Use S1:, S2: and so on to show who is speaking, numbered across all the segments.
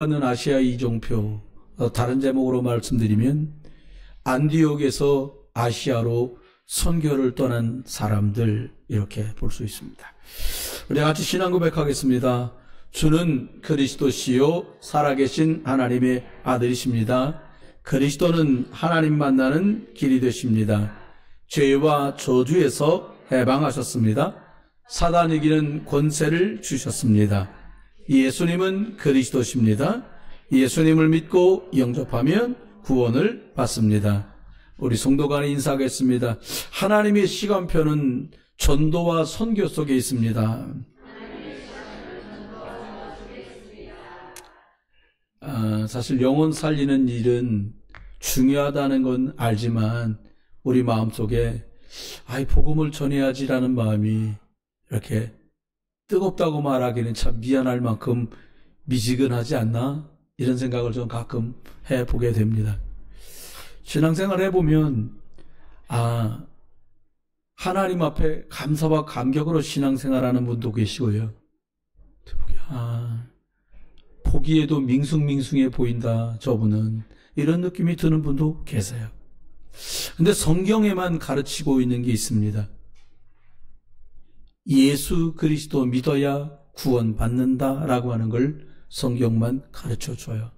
S1: 하는 아시아 이종표, 다른 제목으로 말씀드리면 안디옥에서 아시아로 선교를 떠난 사람들, 이렇게 볼 수 있습니다. 우리 같이 신앙 고백하겠습니다. 주는 그리스도시요 살아계신 하나님의 아들이십니다. 그리스도는 하나님 만나는 길이 되십니다. 죄와 저주에서 해방하셨습니다. 사단 이기는 권세를 주셨습니다. 예수님은 그리스도십니다. 예수님을 믿고 영접하면 구원을 받습니다. 우리 성도 간에 인사하겠습니다. 하나님의 시간표는 전도와 선교 속에 있습니다. 사실 영혼 살리는 일은 중요하다는 건 알지만 우리 마음속에 복음을 전해야지라는 마음이 이렇게 뜨겁다고 말하기는 참 미안할 만큼 미지근하지 않나? 이런 생각을 좀 가끔 해보게 됩니다. 신앙생활 해보면 하나님 앞에 감사와 감격으로 신앙생활하는 분도 계시고요. 보기에도 밍숭밍숭해 보인다 저분은, 이런 느낌이 드는 분도 계세요. 근데 성경에만 가르치고 있는 게 있습니다. 예수 그리스도 믿어야 구원받는다라고 하는 걸 성경만 가르쳐줘요.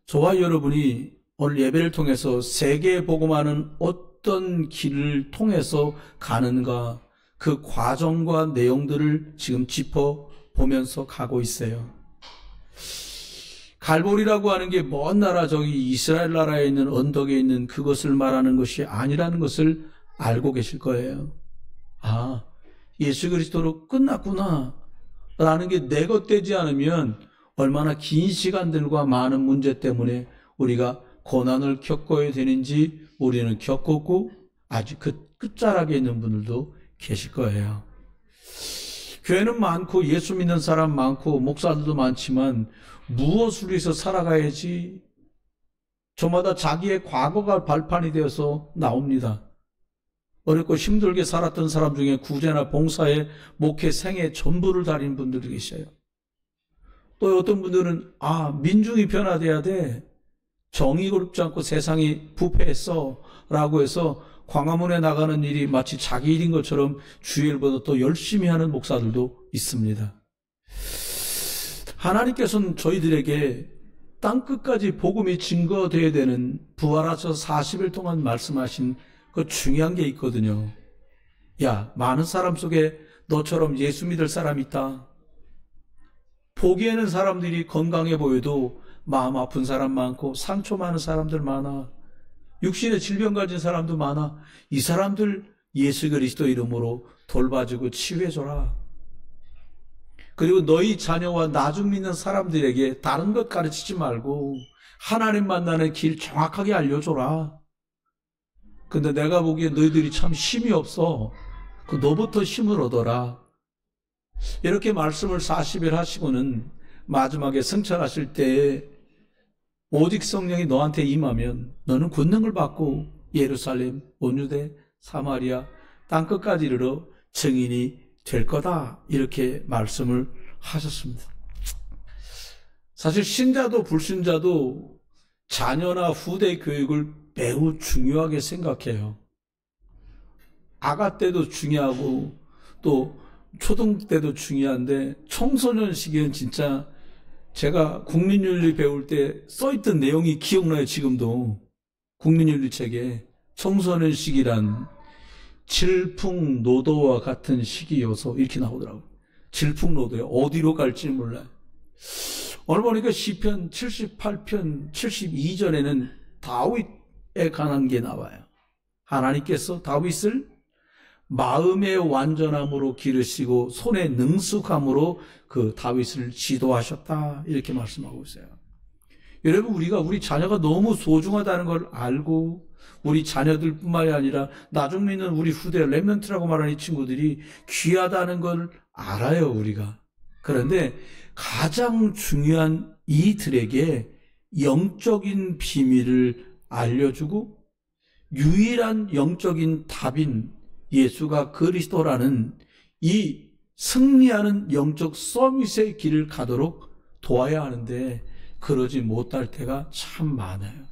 S1: 저와 여러분이 오늘 예배를 통해서 세계에 복음하는 어떤 길을 통해서 가는가, 그 과정과 내용들을 지금 짚어보면서 가고 있어요. 갈보리라고 하는 게 먼 나라, 저기 이스라엘 나라에 있는 언덕에 있는 그것을 말하는 것이 아니라는 것을 알고 계실 거예요. 예수 그리스도로 끝났구나 라는 게 내 것 되지 않으면 얼마나 긴 시간들과 많은 문제 때문에 우리가 고난을 겪어야 되는지 우리는 겪었고 아직 그 끝자락에 있는 분들도 계실 거예요. 교회는 많고 예수 믿는 사람 많고 목사들도 많지만 무엇을 위해서 살아가야지, 저마다 자기의 과거가 발판이 되어서 나옵니다. 어렵고 힘들게 살았던 사람 중에 구제나 봉사에, 목회, 생애 전부를 다닌 분들이 계셔요. 또 어떤 분들은 민중이 변화돼야 돼, 정의롭지 않고 세상이 부패했어 라고 해서 광화문에 나가는 일이 마치 자기 일인 것처럼 주일보다 더 열심히 하는 목사들도 있습니다. 하나님께서는 저희들에게 땅끝까지 복음이 증거되어야 되는, 부활하셔서 40일 동안 말씀하신 그 중요한 게 있거든요. 많은 사람 속에 너처럼 예수 믿을 사람이 있다. 보기에는 사람들이 건강해 보여도 마음 아픈 사람 많고 상처 많은 사람들 많아. 육신의 질병 가진 사람도 많아. 이 사람들 예수 그리스도 이름으로 돌봐주고 치유해줘라. 그리고 너희 자녀와 나중 믿는 사람들에게 다른 것 가르치지 말고 하나님 만나는 길 정확하게 알려줘라. 근데 내가 보기에 너희들이 참 힘이 없어. 너부터 힘을 얻어라. 이렇게 말씀을 40일 하시고는 마지막에 승천하실 때에 오직 성령이 너한테 임하면 너는 권능을 받고 예루살렘, 온 유대, 사마리아 땅끝까지 이르러 증인이 될 거다, 이렇게 말씀을 하셨습니다. 사실 신자도 불신자도 자녀나 후대 교육을 매우 중요하게 생각해요. 아가 때도 중요하고 또 초등 때도 중요한데 청소년 시기엔 진짜, 제가 국민윤리 배울 때 써있던 내용이 기억나요. 지금도 국민윤리 책에 청소년 시기란 질풍노도와 같은 시기여서 이렇게 나오더라고요. 질풍노도요. 어디로 갈지 몰라요. 오늘 보니까 시편 78편 72절에는 다윗에 관한 게 나와요. 하나님께서 다윗을 마음의 완전함으로 기르시고 손의 능숙함으로 그 다윗을 지도하셨다, 이렇게 말씀하고 있어요. 여러분, 우리 자녀가 너무 소중하다는 걸 알고, 우리 자녀들뿐만이 아니라 나중 믿는 우리 후대 렘넌트라고 말하는 이 친구들이 귀하다는 걸 알아요, 우리가. 그런데 가장 중요한 이들에게 영적인 비밀을 알려주고 유일한 영적인 답인 예수가 그리스도라는 이 승리하는 영적 서밋의 길을 가도록 도와야 하는데 그러지 못할 때가 참 많아요.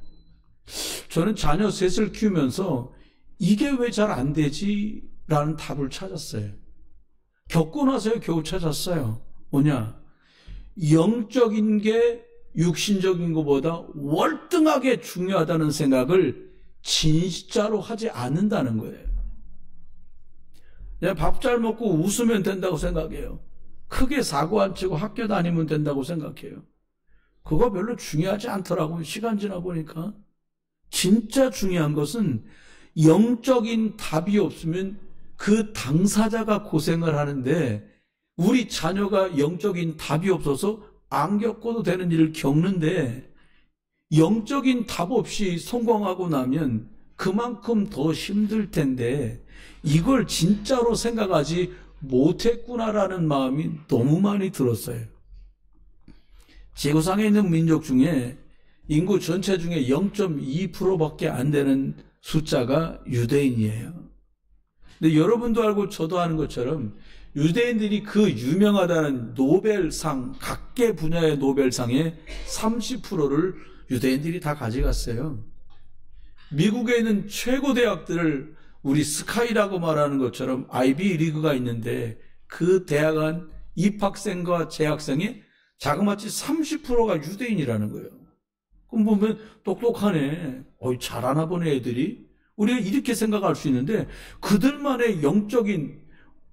S1: 저는 자녀 셋을 키우면서 이게 왜 잘 안 되지? 라는 답을 찾았어요. 겪고 나서 겨우 찾았어요. 뭐냐? 영적인 게 육신적인 것보다 월등하게 중요하다는 생각을 진짜로 하지 않는다는 거예요. 그냥 밥 잘 먹고 웃으면 된다고 생각해요. 크게 사고 안 치고 학교 다니면 된다고 생각해요. 그거 별로 중요하지 않더라고요. 시간 지나 보니까. 진짜 중요한 것은 영적인 답이 없으면 그 당사자가 고생을 하는데 우리 자녀가 영적인 답이 없어서 안 겪어도 되는 일을 겪는데 영적인 답 없이 성공하고 나면 그만큼 더 힘들 텐데 이걸 진짜로 생각하지 못했구나라는 마음이 너무 많이 들었어요. 지구상에 있는 민족 중에 인구 전체 중에 0.2%밖에 안 되는 숫자가 유대인이에요. 근데 여러분도 알고 저도 아는 것처럼 유대인들이 그 유명하다는 노벨상, 각계 분야의 노벨상의 30%를 유대인들이 다 가져갔어요. 미국에 있는 최고 대학들을 우리 스카이라고 말하는 것처럼 아이비 리그가 있는데 그 대학 안 입학생과 재학생의 자그마치 30%가 유대인이라는 거예요. 그럼 보면 똑똑하네. 잘하나 보네 애들이. 우리가 이렇게 생각할 수 있는데 그들만의 영적인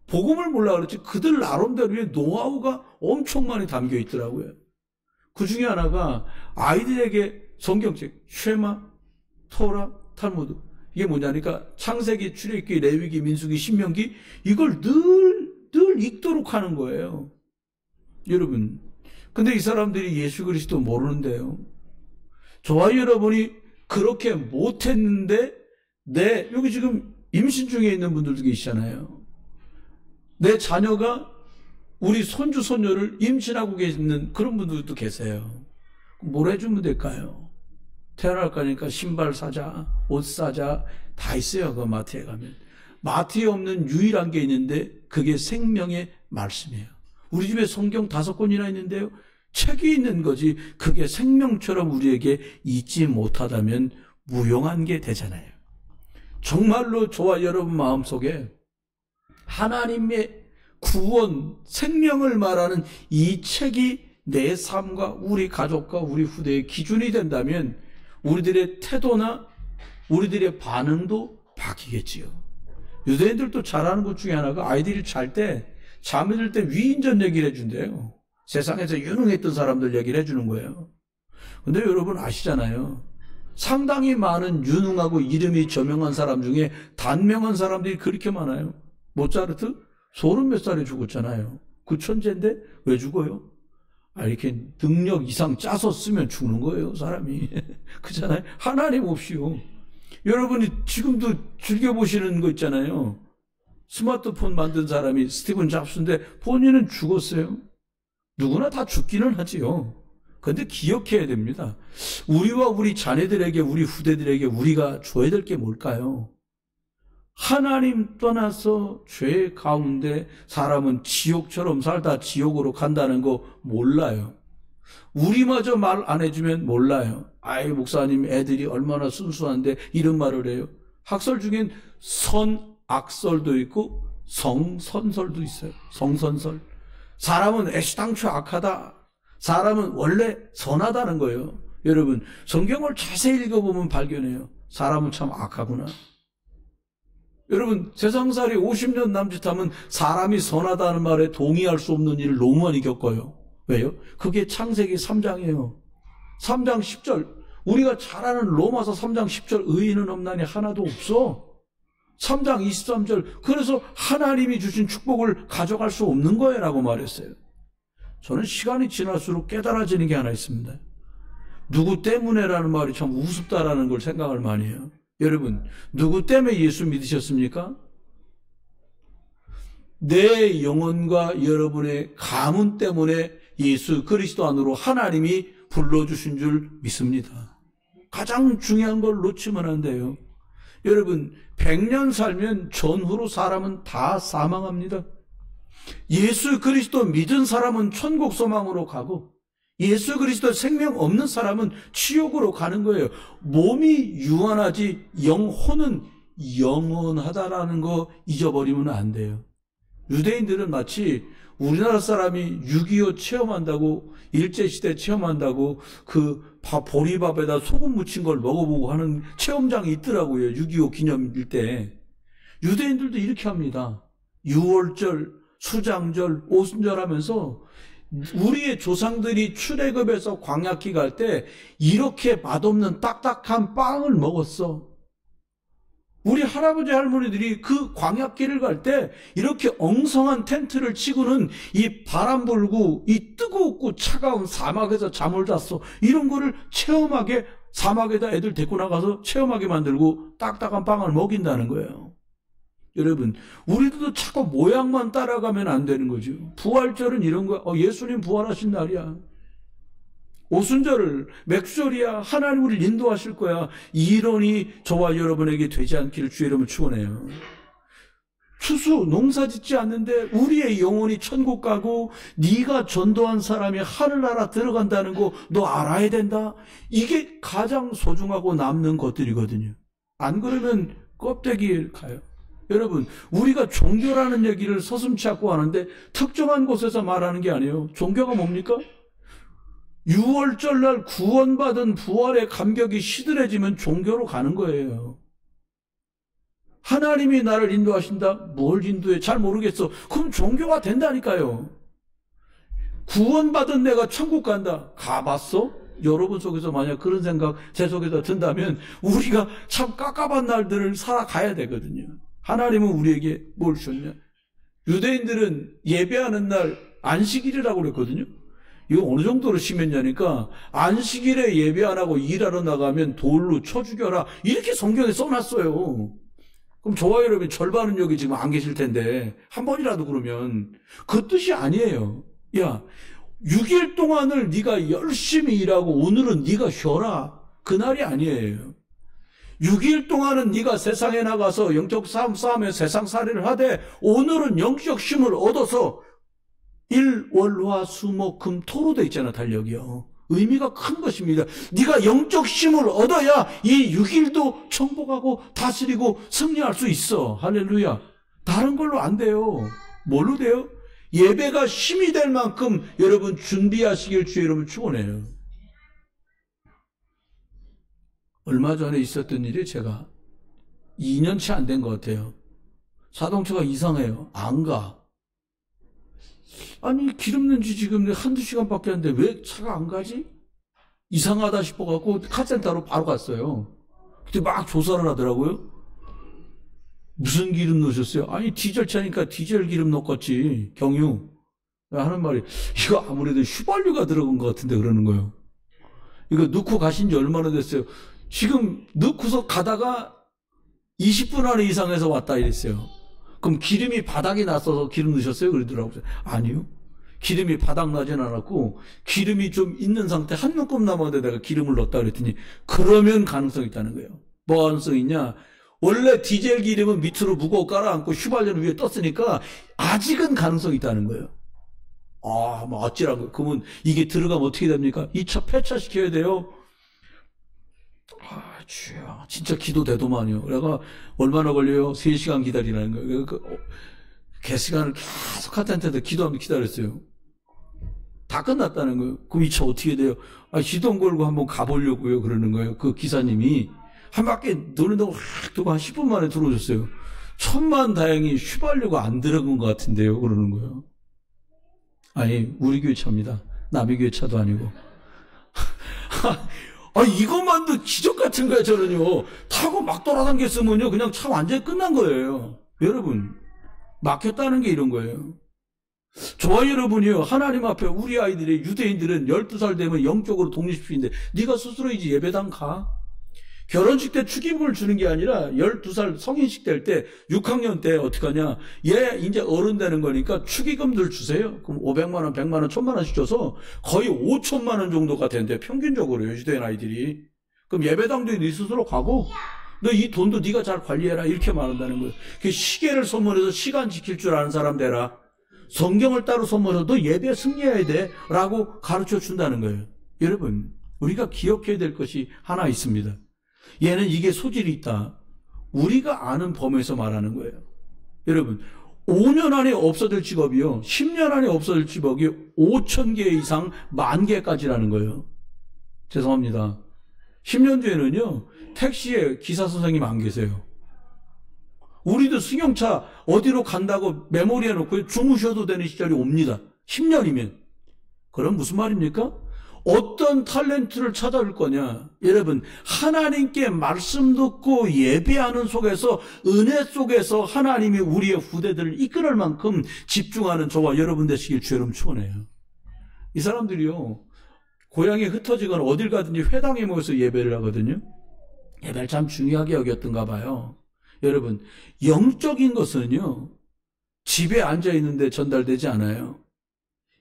S1: 복음을 몰라 그렇지 그들 나름대로의 노하우가 엄청 많이 담겨 있더라고요. 그 중에 하나가 아이들에게 성경책, 쉐마, 토라, 탈무드 이게 뭐냐니까 창세기, 출애굽기, 레위기, 민수기, 신명기 이걸 늘 읽도록 하는 거예요. 여러분, 근데 이 사람들이 예수 그리스도 모르는데요. 저와 여러분이 그렇게 못했는데 여기 지금 임신 중에 있는 분들도 계시잖아요. 내 자녀가 우리 손주, 손녀를 임신하고 계시는 그런 분들도 계세요. 뭘 해주면 될까요? 태어날 거니까 신발 사자, 옷 사자 다 있어요. 그 마트에 가면. 마트에 없는 유일한 게 있는데 그게 생명의 말씀이에요. 우리 집에 성경 5권이나 있는데요. 책이 있는 거지 그게 생명처럼 우리에게 있지 못하다면 무용한 게 되잖아요. 정말로 저와 여러분 마음속에 하나님의 구원, 생명을 말하는 이 책이 내 삶과 우리 가족과 우리 후대의 기준이 된다면 우리들의 태도나 우리들의 반응도 바뀌겠지요. 유대인들도 잘하는 것 중에 하나가 아이들이 잘 때, 잠이 들 때 위인전 얘기를 해준대요. 세상에서 유능했던 사람들 얘기를 해주는 거예요. 근데 여러분 아시잖아요. 상당히 많은 유능하고 이름이 저명한 사람 중에 단명한 사람들이 그렇게 많아요. 모차르트 30몇 살에 죽었잖아요. 그 천재인데 왜 죽어요? 이렇게 능력 이상 짜서 쓰면 죽는 거예요, 사람이. 그렇잖아요. 하나님 없이요. 여러분이 지금도 즐겨보시는 거 있잖아요. 스마트폰 만든 사람이 스티븐 잡스인데 본인은 죽었어요. 누구나 다 죽기는 하지요. 그런데 기억해야 됩니다. 우리와 우리 자녀들에게, 우리 후대들에게 우리가 줘야 될 게 뭘까요? 하나님 떠나서 죄 가운데 사람은 지옥처럼 살다 지옥으로 간다는 거 몰라요. 우리마저 말 안 해주면 몰라요. 목사님 애들이 얼마나 순수한데 이런 말을 해요. 학설 중엔 선악설도 있고 성선설도 있어요. 성선설. 사람은 애시당초 악하다. 사람은 원래 선하다는 거예요. 여러분, 성경을 자세히 읽어보면 발견해요. 사람은 참 악하구나. 여러분, 세상살이 50년 남짓하면 사람이 선하다는 말에 동의할 수 없는 일을 너무 많이 겪어요. 왜요? 그게 창세기 3장이에요. 3장 10절. 우리가 잘 아는 로마서 3장 10절 의인은 없나니 하나도 없어. 3장 23절. 그래서 하나님이 주신 축복을 가져갈 수 없는 거예요 라고 말했어요. 저는 시간이 지날수록 깨달아지는 게 하나 있습니다. 누구 때문에라는 말이 참 우습다라는 걸 생각을 많이 해요. 여러분, 누구 때문에 예수 믿으셨습니까? 내 영혼과 여러분의 가문 때문에 예수 그리스도 안으로 하나님이 불러주신 줄 믿습니다. 가장 중요한 걸 놓치면 안 돼요. 여러분, 100년 살면 전후로 사람은 다 사망합니다. 예수 그리스도 믿은 사람은 천국 소망으로 가고 예수 그리스도 생명 없는 사람은 지옥으로 가는 거예요. 몸이 유한하지 영혼은 영원하다라는 거 잊어버리면 안 돼요. 유대인들은 마치 우리나라 사람이 6.25 체험한다고, 일제시대 체험한다고 그 보리밥에다 소금 묻힌 걸 먹어보고 하는 체험장이 있더라고요. 6.25 기념일 때. 유대인들도 이렇게 합니다. 6월절, 수장절, 오순절 하면서 우리의 조상들이 출애굽에서 광야길 갈 때 이렇게 맛없는 딱딱한 빵을 먹었어. 우리 할아버지 할머니들이 그 광야길을 갈 때 이렇게 엉성한 텐트를 치고는 이 바람 불고 이 뜨겁고 차가운 사막에서 잠을 잤어. 이런 거를 체험하게 사막에다 애들 데리고 나가서 체험하게 만들고 딱딱한 빵을 먹인다는 거예요. 여러분, 우리도 자꾸 모양만 따라가면 안 되는 거죠. 부활절은 이런 거야. 예수님 부활하신 날이야. 오순절을 맥주절이야. 하나님 우리를 인도하실 거야. 이론이 저와 여러분에게 되지 않기를 주의 이름으로 축원해요. 추수 농사 짓지 않는데 우리의 영혼이 천국 가고 네가 전도한 사람이 하늘나라 들어간다는 거 너 알아야 된다. 이게 가장 소중하고 남는 것들이거든요. 안 그러면 껍데기에 가요. 여러분, 우리가 종교라는 얘기를 서슴지 않고 하는데 특정한 곳에서 말하는 게 아니에요. 종교가 뭡니까? 6월절 날 구원받은 부활의 감격이 시들해지면 종교로 가는 거예요. 하나님이 나를 인도하신다? 뭘 인도해? 잘 모르겠어. 그럼 종교가 된다니까요. 구원받은 내가 천국 간다. 가봤어? 여러분 속에서 만약 그런 생각 제 속에서 든다면 우리가 참 깝깝한 날들을 살아가야 되거든요. 하나님은 우리에게 뭘 주셨냐? 유대인들은 예배하는 날 안식일이라고 그랬거든요. 이거 어느 정도로 심했냐니까 안식일에 예배 안 하고 일하러 나가면 돌로 쳐 죽여라. 이렇게 성경에 써놨어요. 그럼 저와 여러분 절반은 여기 지금 안 계실 텐데 한 번이라도 그러면 그 뜻이 아니에요. 야, 6일 동안을 네가 열심히 일하고 오늘은 네가 쉬어라. 그날이 아니에요. 6일 동안은 네가 세상에 나가서 영적 싸움에 세상살이를 하되 오늘은 영적 힘을 얻어서 일, 월, 화, 수, 목, 금, 토로 돼 있잖아, 달력이요. 의미가 큰 것입니다. 네가 영적 힘을 얻어야 이 6일도 정복하고 다스리고 승리할 수 있어. 할렐루야. 다른 걸로 안 돼요. 뭘로 돼요? 예배가 힘이 될 만큼 여러분 준비하시길 주의 이름으로 축원해요. 얼마 전에 있었던 일이 제가 2년치 안 된 것 같아요. 자동차가 이상해요. 안 가. 아니 기름 넣은 지 지금 한두 시간밖에 안 돼. 왜 차가 안 가지? 이상하다 싶어갖고 카센터로 바로 갔어요. 그때 막 조사를 하더라고요. 무슨 기름 넣으셨어요? 아니 디젤 차니까 디젤 기름 넣었지. 경유. 하는 말이 이거 아무래도 휘발유가 들어간 것 같은데 그러는 거예요. 이거 넣고 가신 지 얼마나 됐어요? 지금 넣고서 가다가 20분 안에 이상해서 왔다 이랬어요. 그럼 기름이 바닥에 났어서 기름 넣으셨어요? 그러더라고요. 아니요. 기름이 바닥 나진 않았고 기름이 좀 있는 상태 한 움큼 남았는데 내가 기름을 넣었다 그랬더니 그러면 가능성이 있다는 거예요. 뭐가 가능성이 있냐? 원래 디젤 기름은 밑으로 무거워 깔아앉고 휘발유는 위에 떴으니까 아직은 가능성이 있다는 거예요. 아, 뭐 어찌라고. 그러면 이게 들어가면 어떻게 됩니까? 이 차 폐차시켜야 돼요. 아, 주여. 진짜 기도 대도만이요. 내가 얼마나 걸려요? 3시간 기다리라는 거예요. 개시간을 계속 카텐트에서 기도하면서 기다렸어요. 다 끝났다는 거예요. 그럼 이 차 어떻게 돼요? 아, 시동 걸고 한번 가보려고요. 그러는 거예요. 그 기사님이 한 바퀴 도는 동안 확 두고 한 10분 만에 들어오셨어요. 천만다행히 휘발유가 안 들어간 것 같은데요. 그러는 거예요. 아니, 우리 교회 차입니다. 남의 교회 차도 아니고. 아, 이것만도 기적 같은 거야, 저는요. 타고 막 돌아다녔으면요, 그냥 차 완전히 끝난 거예요. 여러분, 막혔다는 게 이런 거예요. 저와 여러분이요, 하나님 앞에 우리 아이들이, 유대인들은 12살 되면 영적으로 독립시키는데, 네가 스스로 이제 예배당 가. 결혼식 때 축의금을 주는 게 아니라 12살 성인식 될 때 6학년 때 어떻게 하냐. 얘 이제 어른 되는 거니까 축의금들 주세요. 그럼 500만 원, 100만 원, 1000만 원씩 줘서 거의 5천만 원 정도가 된대. 평균적으로요. 유대인 아이들이. 그럼 예배당도 네 스스로 가고 너 이 돈도 네가 잘 관리해라. 이렇게 말한다는 거예요. 그 시계를 선물해서 시간 지킬 줄 아는 사람 되라. 성경을 따로 선물해도 예배에 승리해야 돼 라고 가르쳐 준다는 거예요. 여러분, 우리가 기억해야 될 것이 하나 있습니다. 얘는 이게 소질이 있다. 우리가 아는 범위에서 말하는 거예요. 여러분, 5년 안에 없어질 직업이요, 10년 안에 없어질 직업이 5,000개 이상 10,000개까지라는 거예요. 죄송합니다. 10년 뒤에는요, 택시에 기사 선생님 안 계세요. 우리도 승용차 어디로 간다고 메모리에 놓고 주무셔도 되는 시절이 옵니다. 10년이면. 그럼 무슨 말입니까? 어떤 탤런트를 찾아올 거냐? 여러분, 하나님께 말씀 듣고 예배하는 속에서, 은혜 속에서 하나님이 우리의 후대들을 이끌을 만큼 집중하는 저와 여러분 되시길 주의 이름 축원해요. 이 사람들이요, 고향에 흩어지거나 어딜 가든지 회당에 모여서 예배를 하거든요. 예배를 참 중요하게 여겼던가 봐요. 여러분, 영적인 것은요, 집에 앉아 있는데 전달되지 않아요.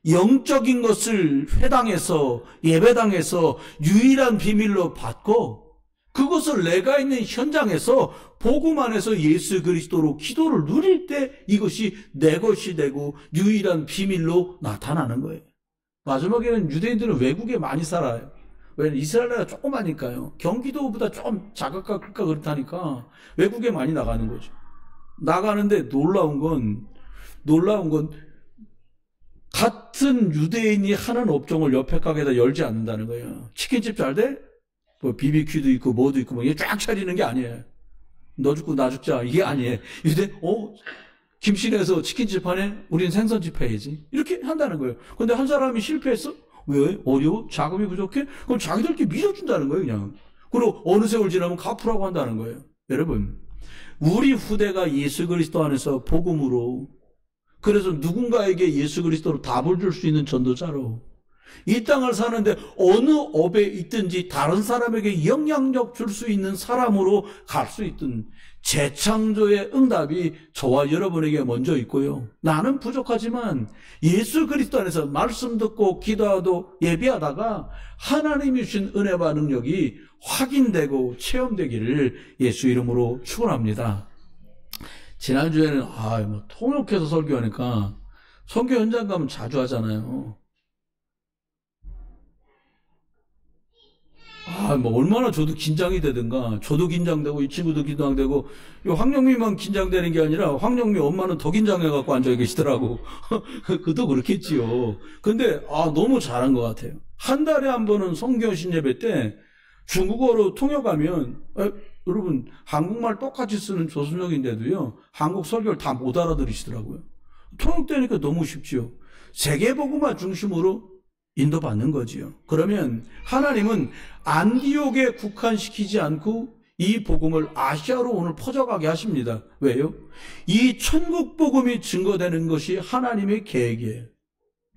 S1: 영적인 것을 회당에서, 예배당에서 유일한 비밀로 받고, 그것을 내가 있는 현장에서 복음 안에서 예수 그리스도로 기도를 누릴 때 이것이 내 것이 되고 유일한 비밀로 나타나는 거예요. 마지막에는 유대인들은 외국에 많이 살아요. 왜냐면 이스라엘 나라가 조그마니까요. 경기도보다 좀 작을까 클까 그렇다니까 외국에 많이 나가는 거죠. 나가는데 놀라운 건 같은 유대인이 하는 업종을 옆에 가게에다 열지 않는다는 거예요. 치킨집 잘 돼? 뭐 BBQ도 있고 뭐도 있고 뭐 이게 쫙 차리는 게 아니에요. 너 죽고 나 죽자 이게 아니에요. 유대 김씨네에서 치킨집 하네? 우리는 생선집 해야지. 이렇게 한다는 거예요. 근데 한 사람이 실패했어? 왜? 어려워? 자금이 부족해? 그럼 자기들끼리 밀어준다는 거예요, 그냥. 그리고 어느 세월 지나면 갚으라고 한다는 거예요. 여러분, 우리 후대가 예수 그리스도 안에서 복음으로, 그래서 누군가에게 예수 그리스도로 답을 줄 수 있는 전도자로, 이 땅을 사는데 어느 업에 있든지 다른 사람에게 영향력 줄 수 있는 사람으로 갈 수 있든, 재창조의 응답이 저와 여러분에게 먼저 있고요. 나는 부족하지만 예수 그리스도 안에서 말씀 듣고 기도하고 예배하다가 하나님이 주신 은혜와 능력이 확인되고 체험되기를 예수 이름으로 축원합니다. 지난주에는 통역해서 설교하니까 선교 현장 가면 자주 하잖아요. 얼마나 저도 긴장이 되든가, 저도 긴장되고, 이 친구도 긴장되고, 황영미만 긴장되는 게 아니라, 황영미 엄마는 더 긴장해갖고 앉아 계시더라고. 그도 그렇겠지요. 근데, 너무 잘한 것 같아요. 한 달에 한 번은 성교신 예배 때, 중국어로 통역하면, 여러분, 한국말 똑같이 쓰는 조선족인데도요, 한국 설교를 다 못 알아들으시더라고요. 통역되니까 너무 쉽지요. 세계복음화 중심으로 인도받는 거지요. 그러면 하나님은 안디옥에 국한시키지 않고 이 복음을 아시아로 오늘 퍼져가게 하십니다. 왜요? 이 천국 복음이 증거되는 것이 하나님의 계획이에요.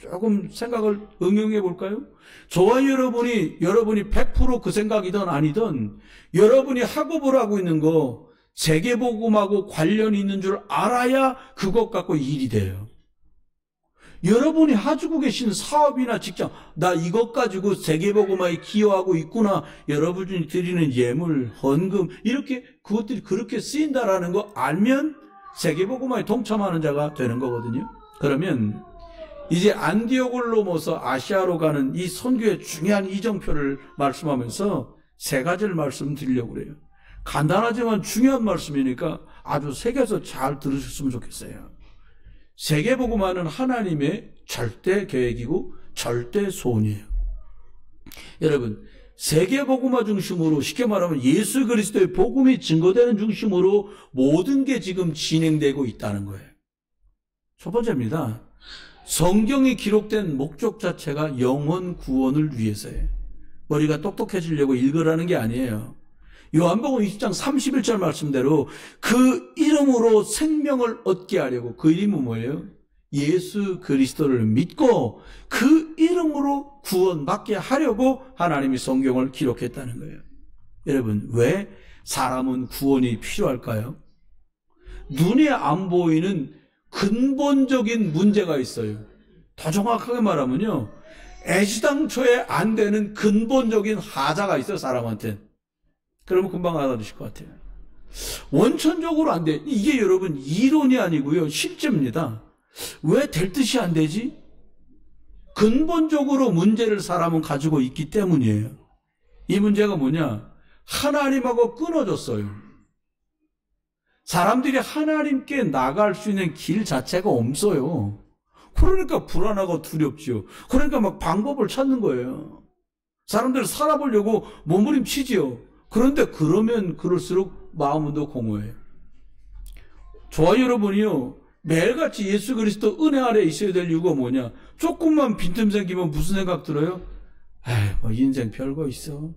S1: 조금 생각을 응용해 볼까요? 저와 여러분이 100% 그 생각이든 아니든 여러분이 학업을 하고 있는 거 세계복음하고 관련이 있는 줄 알아야 그것 갖고 일이 돼요. 여러분이 가지고 계신 사업이나 직장, 나 이것 가지고 세계복음화에 기여하고 있구나. 여러분이 드리는 예물, 헌금, 이렇게 그것들이 그렇게 쓰인다라는 거 알면 세계복음화에 동참하는 자가 되는 거거든요. 그러면 이제 안디옥을 넘어서 아시아로 가는 이 선교의 중요한 이정표를 말씀하면서 세 가지를 말씀드리려고 그래요. 간단하지만 중요한 말씀이니까 아주 새겨서 잘 들으셨으면 좋겠어요. 세계복음화는 하나님의 절대 계획이고 절대 소원이에요. 여러분, 세계복음화 중심으로, 쉽게 말하면 예수 그리스도의 복음이 증거되는 중심으로 모든 게 지금 진행되고 있다는 거예요. 첫 번째입니다. 성경이 기록된 목적 자체가 영혼 구원을 위해서예요. 머리가 똑똑해지려고 읽으라는 게 아니에요. 요한복음 20장 31절 말씀대로 그 이름으로 생명을 얻게 하려고, 그 이름은 뭐예요? 예수 그리스도를 믿고 그 이름으로 구원받게 하려고 하나님이 성경을 기록했다는 거예요. 여러분, 왜 사람은 구원이 필요할까요? 눈에 안 보이는 근본적인 문제가 있어요. 더 정확하게 말하면요, 애시당초에 안 되는 근본적인 하자가 있어요, 사람한테. 그러면 금방 알아두실 것 같아요. 원천적으로 안 돼. 이게 여러분 이론이 아니고요, 실제입니다. 왜 될 듯이 안 되지? 근본적으로 문제를 사람은 가지고 있기 때문이에요. 이 문제가 뭐냐? 하나님하고 끊어졌어요. 사람들이 하나님께 나갈 수 있는 길 자체가 없어요. 그러니까 불안하고 두렵죠. 그러니까 막 방법을 찾는 거예요. 사람들 살아보려고 몸부림치지요. 그런데 그러면 그럴수록 마음은 더 공허해요. 저와 여러분이요, 매일같이 예수 그리스도 은혜 아래 있어야 될 이유가 뭐냐? 조금만 빈틈 생기면 무슨 생각 들어요? 에이, 뭐 인생 별거 있어.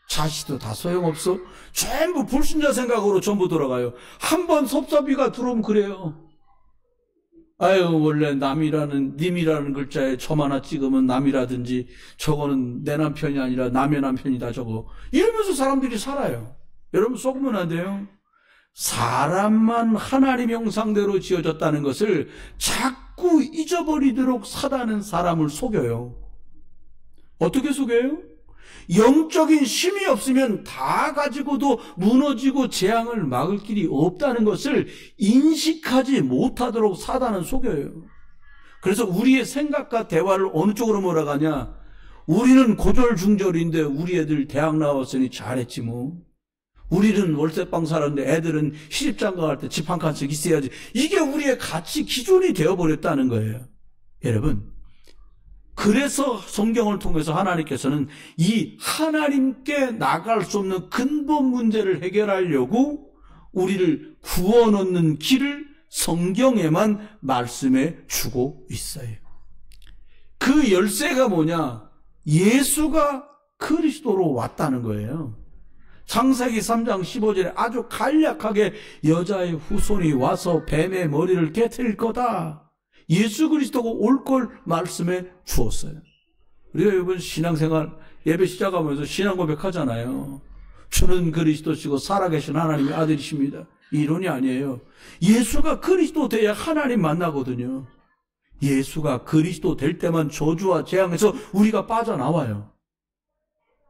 S1: 자식도 다 소용없어. 전부 불신자 생각으로 전부 돌아가요. 한번 섭섭이가 들어오면 그래요. 아유, 원래 님이라는 글자에 점 하나 찍으면 남이라든지 저거는 내 남편이 아니라 남의 남편이다 저거. 이러면서 사람들이 살아요. 여러분 속으면 안 돼요. 사람만 하나님 형상대로 지어졌다는 것을 자꾸 잊어버리도록 사단은 사람을 속여요. 어떻게 속여요? 영적인 힘이 없으면 다 가지고도 무너지고 재앙을 막을 길이 없다는 것을 인식하지 못하도록 사단은 속여요. 그래서 우리의 생각과 대화를 어느 쪽으로 몰아가냐? 우리는 고졸중졸인데 우리 애들 대학 나왔으니 잘했지 뭐. 우리는 월세방 살았는데 애들은 시집장가 갈 때 집 한 칸씩 있어야지. 이게 우리의 가치 기준이 되어버렸다는 거예요. 여러분, 그래서 성경을 통해서 하나님께서는 이 하나님께 나갈 수 없는 근본 문제를 해결하려고 우리를 구원 얻는 길을 성경에만 말씀해 주고 있어요. 그 열쇠가 뭐냐? 예수가 그리스도로 왔다는 거예요. 창세기 3장 15절에 아주 간략하게 여자의 후손이 와서 뱀의 머리를 깨트릴 거다. 예수 그리스도가 올 걸 말씀해 주었어요. 우리가 이번 신앙생활 예배 시작하면서 신앙 고백하잖아요. 주는 그리스도시고 살아계신 하나님의 아들이십니다. 이론이 아니에요. 예수가 그리스도 돼야 하나님 만나거든요. 예수가 그리스도 될 때만 저주와 재앙에서 우리가 빠져나와요.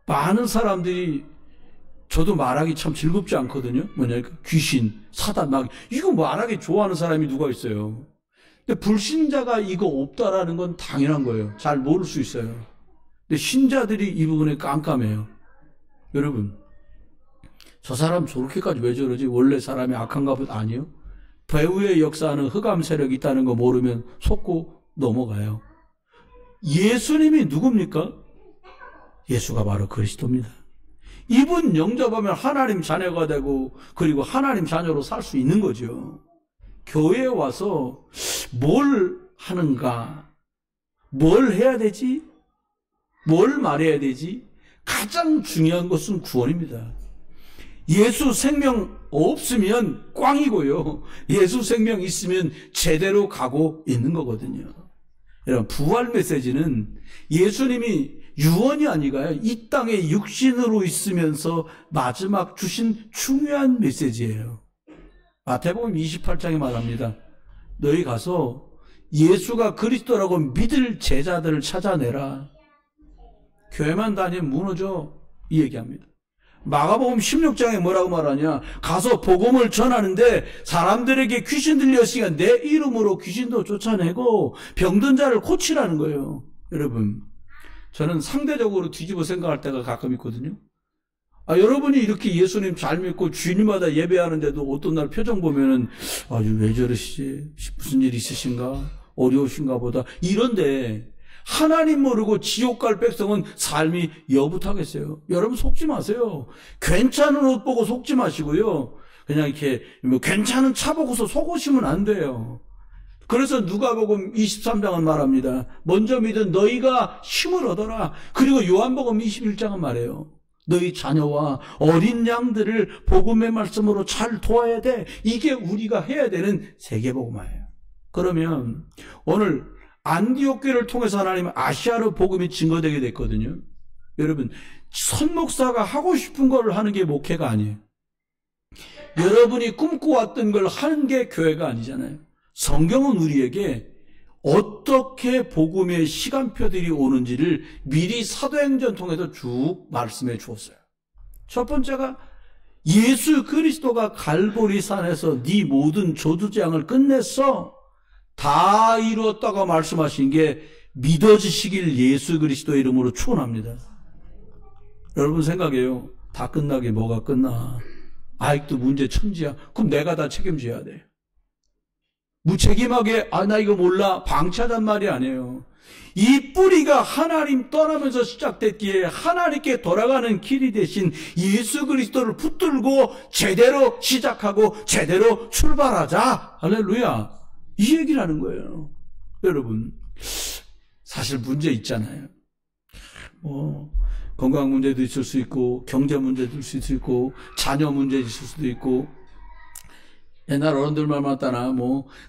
S1: 많은 사람들이 저도 말하기 참 즐겁지 않거든요. 뭐냐, 귀신, 사단, 막 이거 말하기 좋아하는 사람이 누가 있어요. 근데 불신자가 이거 없다라는 건 당연한 거예요. 잘 모를 수 있어요. 근데 신자들이 이 부분에 깜깜해요. 여러분, 저 사람 저렇게까지 왜 저러지? 원래 사람이 악한가 보다. 아니요. 배후의 역사하는 흑암 세력이 있다는 거 모르면 속고 넘어가요. 예수님이 누굽니까? 예수가 바로 그리스도입니다. 이분 영접하면 하나님 자녀가 되고 그리고 하나님 자녀로 살 수 있는 거죠. 교회에 와서 뭘 하는가? 뭘 해야 되지? 뭘 말해야 되지? 가장 중요한 것은 구원입니다. 예수 생명 없으면 꽝이고요. 예수 생명 있으면 제대로 가고 있는 거거든요. 여러분, 부활 메시지는 예수님이 유언이 아니가요. 이 땅에 육신으로 있으면서 마지막 주신 중요한 메시지예요. 마태복음 28장에 말합니다. 너희 가서 예수가 그리스도라고 믿을 제자들을 찾아내라. 교회만 다니면 무너져. 이 얘기합니다. 마가복음 16장에 뭐라고 말하냐? 가서 복음을 전하는데 사람들에게 귀신 들렸으니까 내 이름으로 귀신도 쫓아내고 병든 자를 고치라는 거예요. 여러분, 저는 상대적으로 뒤집어 생각할 때가 가끔 있거든요. 여러분이 이렇게 예수님 잘 믿고 주일마다 예배하는데도 어떤 날 표정 보면은 왜 저러시지? 무슨 일 있으신가? 어려우신가 보다. 이런데 하나님 모르고 지옥 갈 백성은 삶이 여붓하겠어요. 여러분 속지 마세요. 괜찮은 옷 보고 속지 마시고요. 그냥 이렇게 괜찮은 차 보고서 속으시면 안 돼요. 그래서 누가복음 23장은 말합니다. 먼저 믿은 너희가 힘을 얻어라. 그리고 요한복음 21장은 말해요. 너희 자녀와 어린 양들을 복음의 말씀으로 잘 도와야 돼. 이게 우리가 해야 되는 세계복음화예요. 그러면 오늘 안디옥 교회를 통해서 하나님 아시아로 복음이 증거되게 됐거든요. 여러분, 선목사가 하고 싶은 걸 하는 게 목회가 아니에요. 여러분이 꿈꿔왔던 걸 하는 게 교회가 아니잖아요. 성경은 우리에게 어떻게 복음의 시간표들이 오는지를 미리 사도행전 통해서 쭉 말씀해 주었어요. 첫 번째가 예수 그리스도가 갈보리 산에서 네 모든 저주재앙을 끝냈어. 다 이루었다고 말씀하신 게 믿어지시길 예수 그리스도의 이름으로 축원합니다. 여러분 생각해요. 다 끝나게 뭐가 끝나? 아직도 문제 천지야. 그럼 내가 다 책임져야 돼. 무책임하게 나 이거 몰라 방치하단 말이 아니에요. 이 뿌리가 하나님 떠나면서 시작됐기에 하나님께 돌아가는 길이 대신 예수 그리스도를 붙들고 제대로 시작하고 제대로 출발하자. 할렐루야. 이 얘기를 하는 거예요. 여러분 사실 문제 있잖아요. 건강 문제도 있을 수 있고 경제 문제도 있을 수 있고 자녀 문제 있을 수도 있고 옛날 어른들 말 맞다나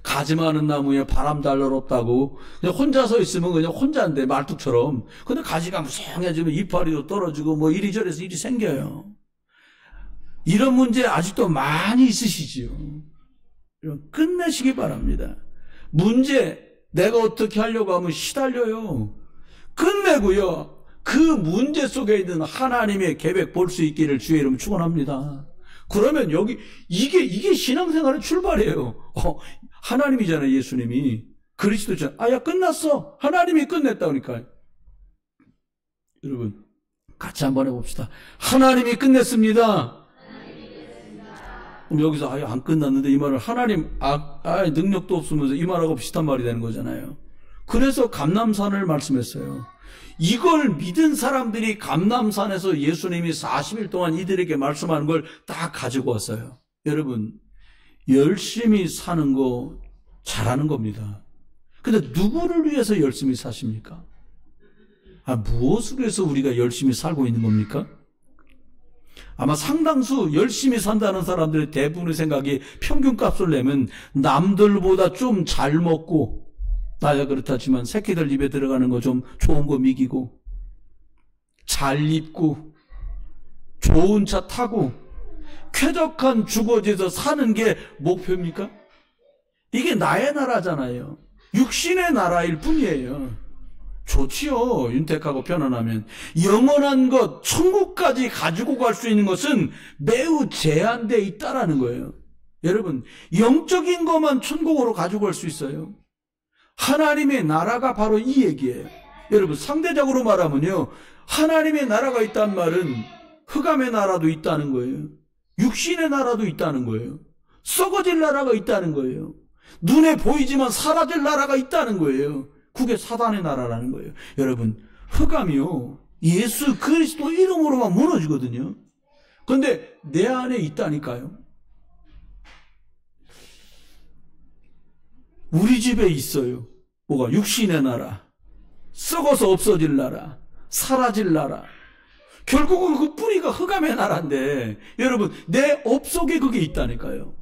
S1: 가지 많은 나무에 바람 달러 없다고 그냥 혼자 서 있으면 그냥 혼자인데 말뚝처럼 근데 가지가 무성해지면 이파리도 떨어지고 이리저리서 일이 생겨요. 이런 문제 아직도 많이 있으시지요. 끝내시기 바랍니다. 문제 내가 어떻게 하려고 하면 시달려요. 끝내고요. 그 문제 속에 있는 하나님의 계획 볼 수 있기를 주의 이름 축원합니다. 그러면 이게 신앙생활의 출발이에요. 하나님이잖아요. 예수님이 그리스도잖아요. 야 끝났어. 하나님이 끝냈다 그러니까. 여러분 같이 한번 해봅시다. 하나님이 끝냈습니다. 그럼 여기서 안 끝났는데 이 말을 하나님 능력도 없으면서 이 말하고 비슷한 말이 되는 거잖아요. 그래서 감람산을 말씀했어요. 이걸 믿은 사람들이 감람산에서 예수님이 40일 동안 이들에게 말씀하는 걸 다 가지고 왔어요. 여러분 열심히 사는 거 잘하는 겁니다. 근데 누구를 위해서 열심히 사십니까? 무엇을 위해서 우리가 열심히 살고 있는 겁니까? 아마 상당수 열심히 산다는 사람들의 대부분의 생각이 평균값을 내면 남들보다 좀 잘 먹고 나야 그렇다지만 새끼들 입에 들어가는 거 좀 좋은 거 미기고 잘 입고 좋은 차 타고 쾌적한 주거지에서 사는 게 목표입니까? 이게 나의 나라잖아요. 육신의 나라일 뿐이에요. 좋지요. 윤택하고 편안하면. 영원한 것 천국까지 가지고 갈 수 있는 것은 매우 제한되어 있다라는 거예요. 여러분 영적인 것만 천국으로 가지고 갈 수 있어요. 하나님의 나라가 바로 이 얘기예요. 여러분 상대적으로 말하면요. 하나님의 나라가 있다는 말은 흑암의 나라도 있다는 거예요. 육신의 나라도 있다는 거예요. 썩어질 나라가 있다는 거예요. 눈에 보이지만 사라질 나라가 있다는 거예요. 그게 사단의 나라라는 거예요. 여러분 흑암이요. 예수 그리스도 이름으로만 무너지거든요. 그런데 내 안에 있다니까요. 우리 집에 있어요. 뭐가? 육신의 나라, 썩어서 없어질 나라, 사라질 나라. 결국은 그 뿌리가 흑암의 나라인데 여러분 내 업 속에 그게 있다니까요.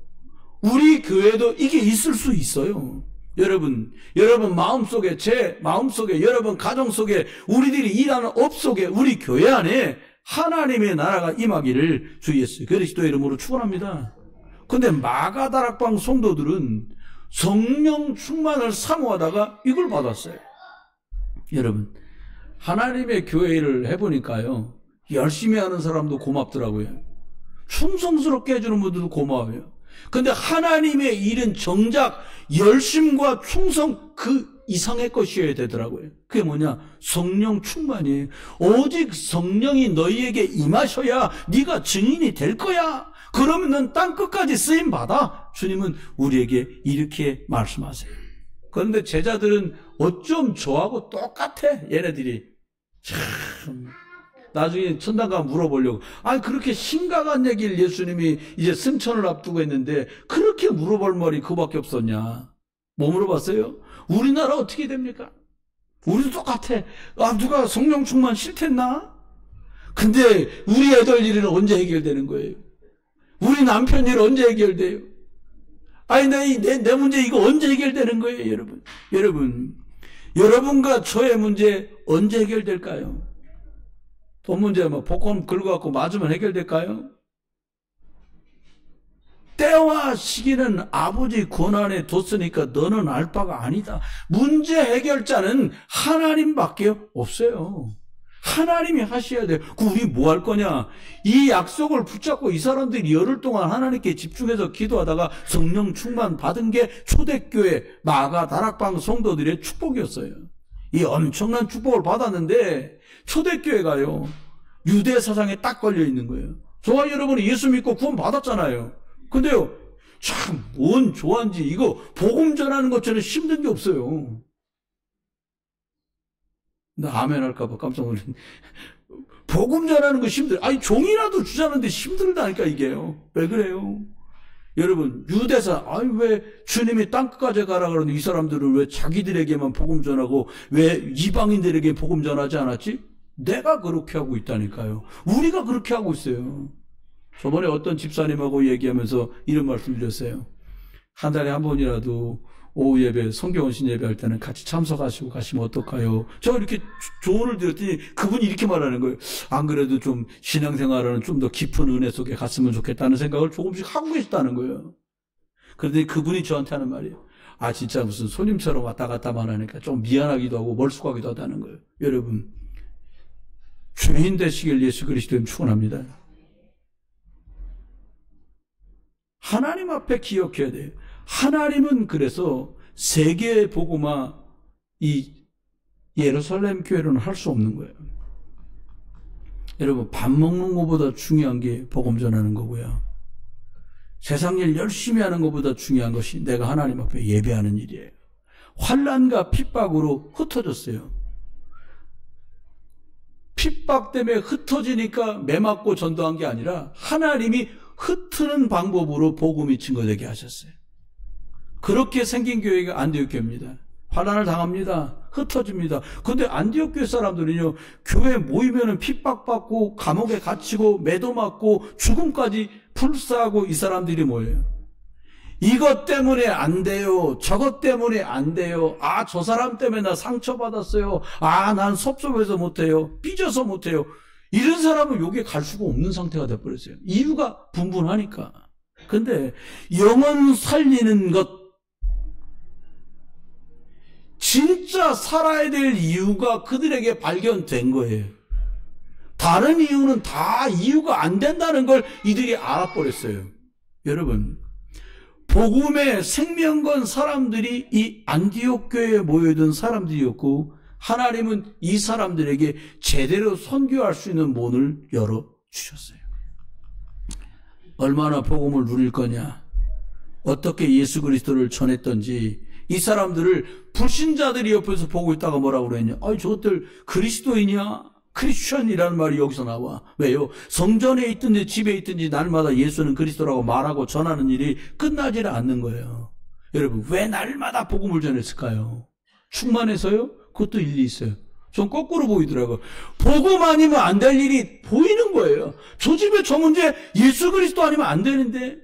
S1: 우리 교회도 이게 있을 수 있어요. 여러분 마음속에, 제 마음속에, 여러분 가정 속에, 우리들이 일하는 업 속에, 우리 교회 안에 하나님의 나라가 임하기를 주 예수 그리스도의 이름으로 축원합니다. 근데 마가다락방 성도들은 성령 충만을 사모하다가 이걸 받았어요. 여러분 하나님의 교회를 해보니까요. 열심히 하는 사람도 고맙더라고요. 충성스럽게 해주는 분들도 고마워요. 근데 하나님의 일은 정작 열심과 충성 그 이상의 것이어야 되더라고요. 그게 뭐냐? 성령 충만이에요. 오직 성령이 너희에게 임하셔야 네가 증인이 될 거야. 그러면 넌 땅 끝까지 쓰임받아. 주님은 우리에게 이렇게 말씀하세요. 그런데 제자들은 어쩜 저하고 똑같아. 얘네들이 참 나중에 천당 가면 물어보려고. 그렇게 심각한 얘기를 예수님이 이제 승천을 앞두고 했는데 그렇게 물어볼 말이 그밖에 없었냐. 뭐 물어봤어요? 우리나라 어떻게 됩니까? 우리도 똑같아. 누가 성령 충만 싫댔나? 근데 우리 애들 일은 언제 해결되는 거예요? 우리 남편 일 언제 해결돼요? 내 문제 이거 언제 해결되는 거예요, 여러분? 여러분과 저의 문제 언제 해결될까요? 돈 문제 복권 긁어갖고 맞으면 해결될까요? 때와 시기는 아버지 권한에 뒀으니까 너는 알 바가 아니다. 문제 해결자는 하나님밖에 없어요. 하나님이 하셔야 돼요. 우리 뭐 할 거냐? 이 약속을 붙잡고 이 사람들이 열흘 동안 하나님께 집중해서 기도하다가 성령 충만 받은 게 초대교회 마가 다락방 성도들의 축복이었어요. 이 엄청난 축복을 받았는데 초대교회가요, 유대 사상에 딱 걸려 있는 거예요. 저와 여러분이 예수 믿고 구원 받았잖아요. 근데요, 참 뭔 좋아한지 이거 복음 전하는 것처럼 힘든 게 없어요. 나 아멘 할까봐 깜짝 놀랐네. 복음 전하는 거 힘들어. 아니 종이라도 주자는데 힘들다니까 이게요. 왜 그래요? 여러분 유대사, 아니 왜 주님이 땅끝까지 가라 그러는데 이 사람들은 왜 자기들에게만 복음 전하고 왜 이방인들에게 복음 전하지 않았지? 내가 그렇게 하고 있다니까요. 우리가 그렇게 하고 있어요. 저번에 어떤 집사님하고 얘기하면서 이런 말씀 드렸어요. 한 달에 한 번이라도 오후 예배, 성경원신 예배할 때는 같이 참석하시고 가시면 어떨까요? 제가 이렇게 조언을 드렸더니 그분이 이렇게 말하는 거예요. 안 그래도 좀 신앙생활은 좀 더 깊은 은혜 속에 갔으면 좋겠다는 생각을 조금씩 하고 계셨다는 거예요. 그런데 그분이 저한테 하는 말이에요. 아 진짜 무슨 손님처럼 왔다 갔다만 하니까 좀 미안하기도 하고 멀쑥하기도 하다는 거예요. 여러분 주인 되시길 예수 그리스도님 축원합니다. 하나님 앞에 기억해야 돼요. 하나님은 그래서 세계 복음화 이 예루살렘 교회로는 할 수 없는 거예요. 여러분 밥 먹는 것보다 중요한 게 복음 전하는 거고요. 세상 일 열심히 하는 것보다 중요한 것이 내가 하나님 앞에 예배하는 일이에요. 환난과 핍박으로 흩어졌어요. 핍박 때문에 흩어지니까 매맞고 전도한 게 아니라 하나님이 흩트는 방법으로 복음이 증거되게 하셨어요. 그렇게 생긴 교회가 안디옥 교회입니다. 환난을 당합니다. 흩어집니다. 근데 안디옥 교회 사람들은요, 교회 모이면은 핍박받고 감옥에 갇히고 매도 맞고 죽음까지 불사하고 이 사람들이 뭐예요? 이것 때문에 안 돼요. 저것 때문에 안 돼요. 아, 저 사람 때문에 나 상처받았어요. 아, 난 섭섭해서 못해요. 삐져서 못해요. 이런 사람은 여기에 갈 수가 없는 상태가 돼버렸어요. 이유가 분분하니까. 근데 영혼 살리는 것, 진짜 살아야 될 이유가 그들에게 발견된 거예요. 다른 이유는 다 이유가 안 된다는 걸 이들이 알아버렸어요. 여러분, 복음의 생명 건 사람들이 이 안디옥 교회에 모여있던 사람들이었고, 하나님은 이 사람들에게 제대로 선교할 수 있는 문을 열어주셨어요. 얼마나 복음을 누릴 거냐, 어떻게 예수 그리스도를 전했던지, 이 사람들을 불신자들이 옆에서 보고 있다가 뭐라고 그랬냐? 아니 저것들 그리스도이냐? 크리스천이라는 말이 여기서 나와. 왜요? 성전에 있든지 집에 있든지 날마다 예수는 그리스도라고 말하고 전하는 일이 끝나지를 않는 거예요. 여러분 왜 날마다 복음을 전했을까요? 충만해서요? 그것도 일리 있어요. 전 거꾸로 보이더라고요. 복음 아니면 안 될 일이 보이는 거예요. 저 집에 저 문제 예수 그리스도 아니면 안 되는데,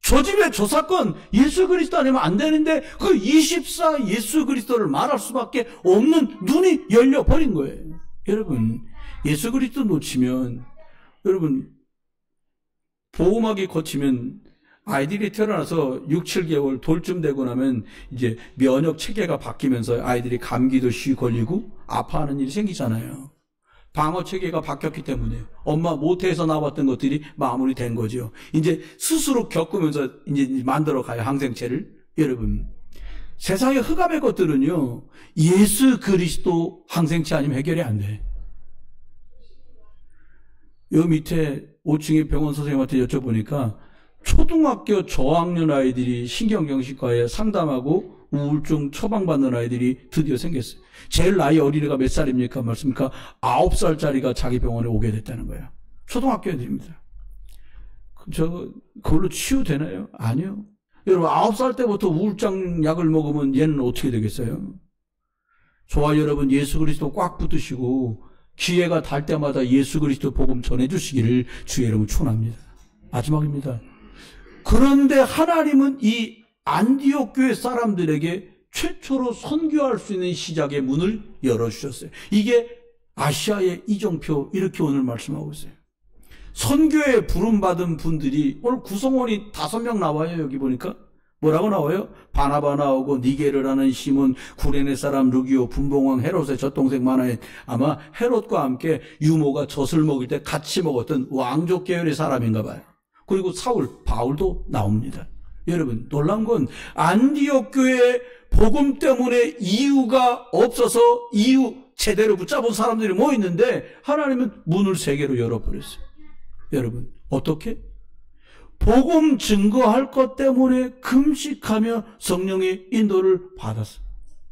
S1: 저 집에 저 사건 예수 그리스도 아니면 안 되는데 그 24 예수 그리스도를 말할 수밖에 없는 눈이 열려버린 거예요. 여러분 예수 그리스도 놓치면, 여러분 보호막이 거치면 아이들이 태어나서 6, 7개월 돌쯤 되고 나면 이제 면역 체계가 바뀌면서 아이들이 감기도 쉬 걸리고 아파하는 일이 생기잖아요. 방어 체계가 바뀌었기 때문에 엄마 모태에서 나왔던 것들이 마무리된 거죠. 이제 스스로 겪으면서 이제 만들어 가요, 항생체를. 여러분, 세상의 흑암의 것들은요, 예수 그리스도 항생체 아니면 해결이 안 돼. 요 밑에 5층의 병원 선생님한테 여쭤보니까 초등학교 저학년 아이들이 신경정신과에 상담하고 우울증 처방받는 아이들이 드디어 생겼어요. 제일 나이 어린애가 몇 살입니까? 말씀입니까? 9살짜리가 자기 병원에 오게 됐다는 거예요. 초등학교 애들입니다. 그걸로 치유되나요? 아니요. 여러분 9살 때부터 우울증 약을 먹으면 얘는 어떻게 되겠어요? 저와 여러분 예수 그리스도 꽉 붙드시고 기회가 달 때마다 예수 그리스도 복음 전해주시기를 주의 이름으로 축원합니다. 마지막입니다. 그런데 하나님은 이 안디옥 교회 사람들에게 최초로 선교할 수 있는 시작의 문을 열어주셨어요. 이게 아시아의 이정표, 이렇게 오늘 말씀하고 있어요. 선교에 부름받은 분들이 오늘 구성원이 5명 나와요. 여기 보니까 뭐라고 나와요? 바나바 나오고 니게르라는 시몬, 구레네 사람 루기오, 분봉왕 헤롯의 젖동생 마나엔. 아마 헤롯과 함께 유모가 젖을 먹을 때 같이 먹었던 왕족 계열의 사람인가 봐요. 그리고 사울, 바울도 나옵니다. 여러분, 놀라운 건 안디옥 교회 복음 때문에 이유가 없어서 이유 제대로 붙잡은 사람들이 모였는데 하나님은 문을 세 개로 열어버렸어요. 여러분, 어떻게? 복음 증거할 것 때문에 금식하며 성령의 인도를 받았어요.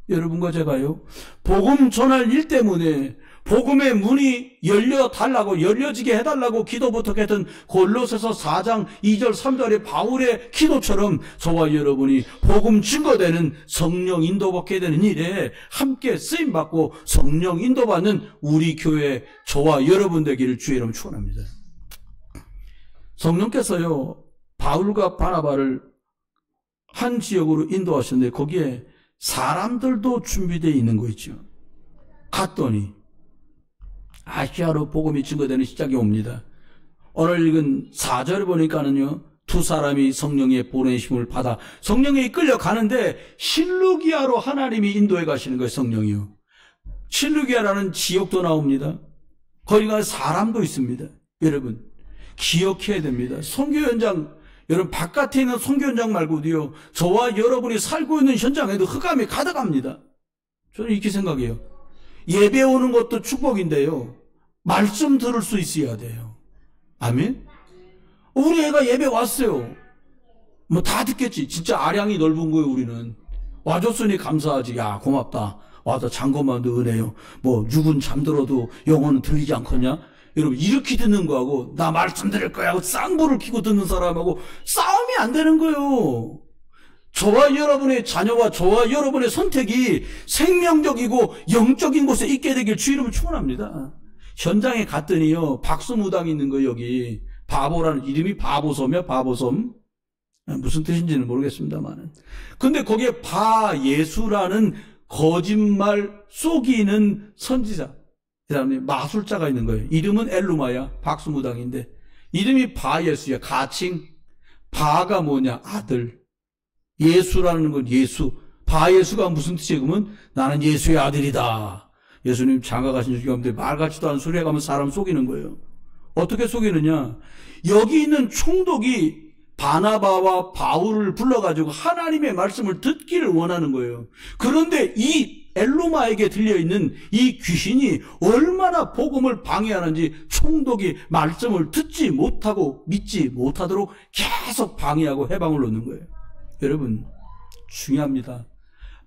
S1: 여러분과 제가요, 복음 전할 일 때문에 복음의 문이 열려지게 해달라고 기도 부탁했던 골로새서 4장 2절 3절의 바울의 기도처럼 저와 여러분이 복음 증거되는 성령 인도받게 되는 일에 함께 쓰임받고 성령 인도받는 우리 교회 저와 여러분 되기를 주의 이름으로 축원합니다. 성령께서요, 바울과 바나바를 한 지역으로 인도하셨는데 거기에 사람들도 준비되어 있는 거 있죠. 갔더니 아시아로 복음이 증거되는 시작이 옵니다. 오늘 읽은 4절을 보니까는요, 두 사람이 성령의 보내심을 받아 성령에 이끌려 가는데 실루기아로 하나님이 인도해 가시는 거예요. 성령이요. 실루기아라는 지역도 나옵니다. 거기가 사람도 있습니다. 여러분, 기억해야 됩니다. 선교 현장, 여러분 바깥에 있는 선교 현장 말고도요, 저와 여러분이 살고 있는 현장에도 흑암이 가득합니다. 저는 이렇게 생각해요. 예배 오는 것도 축복인데요, 말씀 들을 수 있어야 돼요. 아멘? 우리 애가 예배 왔어요. 뭐 다 듣겠지. 진짜 아량이 넓은 거예요. 우리는 와줬으니 감사하지. 야, 고맙다. 와서 잠깐만도 은혜요. 뭐 육은 잠들어도 영혼은 들리지 않겠냐? 여러분, 이렇게 듣는 거하고 나 말씀 드릴 거야 하고 쌍불을 켜고 듣는 사람하고 싸움이 안 되는 거예요. 저와 여러분의 자녀와 저와 여러분의 선택이 생명적이고 영적인 곳에 있게 되길 주 이름으로 축원합니다. 현장에 갔더니요, 박수무당이 있는 거예요. 여기 바보라는 이름이 바보섬이야. 바보섬. 무슨 뜻인지는 모르겠습니다만, 근데 거기에 바예수라는 거짓말 속이는 선지자, 그 다음에 마술자가 있는 거예요. 이름은 엘루마야. 박수무당인데 이름이 바예수야. 가칭. 바가 뭐냐? 아들. 예수라는 건 예수. 바예수가 무슨 뜻이에요? 그러면 나는 예수의 아들이다. 예수님 장가 가신 적이 없는데 말 같지도 않은 소리 해가면 사람 속이는 거예요. 어떻게 속이느냐? 여기 있는 총독이 바나바와 바울을 불러가지고 하나님의 말씀을 듣기를 원하는 거예요. 그런데 이 엘루마에게 들려있는 이 귀신이 얼마나 복음을 방해하는지 총독이 말씀을 듣지 못하고 믿지 못하도록 계속 방해하고 해방을 놓는 거예요. 여러분, 중요합니다.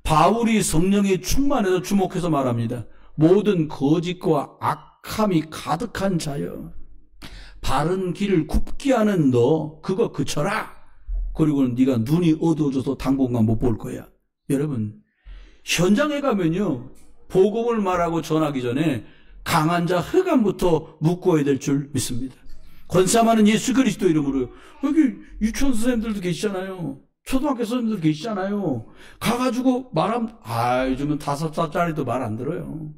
S1: 바울이 성령에 충만해서 주목해서 말합니다. 모든 거짓과 악함이 가득한 자여, 바른 길을 굽게 하는 너 그거 그쳐라. 그리고는 네가 눈이 어두워져서 당분간 못 볼 거야. 여러분, 현장에 가면요, 복음을 말하고 전하기 전에 강한 자 흑암부터 묶어야 될 줄 믿습니다. 권세 많은 예수 그리스도 이름으로. 여기 유치원 선생님들도 계시잖아요. 초등학교 선생님들 계시잖아요. 가가지고 말하면, 요즘은 5살짜리도 말 안 들어요.